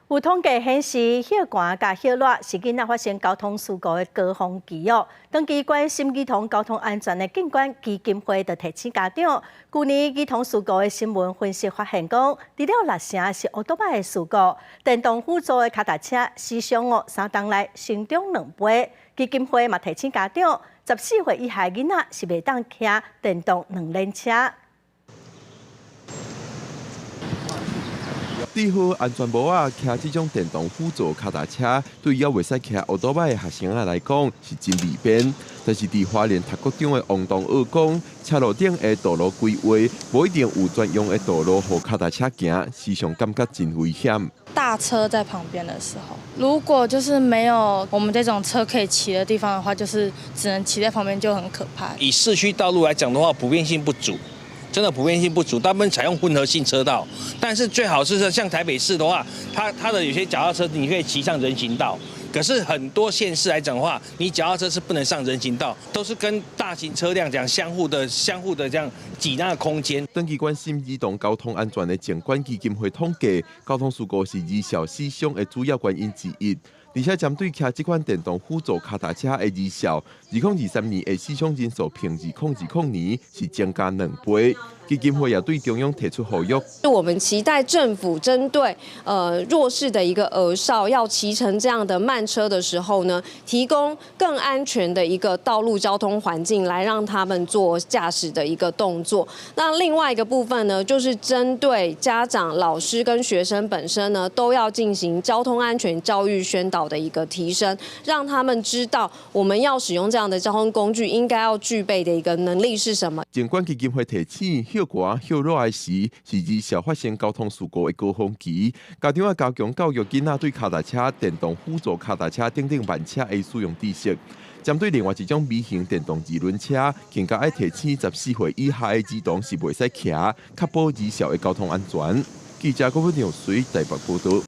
有统计显示，血汗甲血热是囡仔发生交通事故的高峰期哦。长期关心儿童交通安全的警官基金会就提醒家长，去年儿童事故的新闻分析发现讲，除了6成是乌多摆的事故，电动辅助的脚踏车时常3档内成长2倍。基金会嘛提醒家长，14岁以下囡仔是袂当骑电动2轮车。 戴好安全帽啊，骑这种电动辅助脚踏车，对要袂使骑乌多摆的学生仔来讲是真利便。但是伫花莲读国中的王东二讲，车路顶的道路规划无一定有专用的道路给脚踏车行，时常感觉真危险。大车在旁边的时候，如果就是没有我们这种车可以骑的地方的话，就是只能骑在旁边，就很可怕。以市区道路来讲的话，普遍性不足。 真的普遍性不足，大部分采用混合性车道，但是最好是像台北市的话，它的有些脚踏车你可以骑上人行道，可是很多县市来讲的话，你脚踏车是不能上人行道，都是跟大型车辆这样相互的这样挤那个空间。长期关心儿童交通安全的警管基金会统计，交通事故是儿少死伤的主要原因之一。 而且针对骑这款电动辅助脚踏车的儿少，2023年的死伤人数平2020年是增加2倍。基金会也对中央提出呼吁，我们期待政府针对弱势的一个儿少要骑乘这样的慢车的时候呢，提供更安全的一个道路交通环境，来让他们做驾驶的一个动作。那另外一个部分呢，就是针对家长、老师跟学生本身呢，都要进行交通安全教育宣导的一个提升，让他们知道我们要使用这样的交通工具应该要具备的一个能力是什么。警管基金会提醒，血汗、血热的时是儿少发生交通事故的高峰期，家长要加强教育囡仔对脚踏车、电动辅助脚踏车等慢车的使用知识。针对另外一种微型电动2轮车，更加要提醒14岁以下的儿童是袂使骑，确保儿少的交通安全。记者郭文良随台北报道。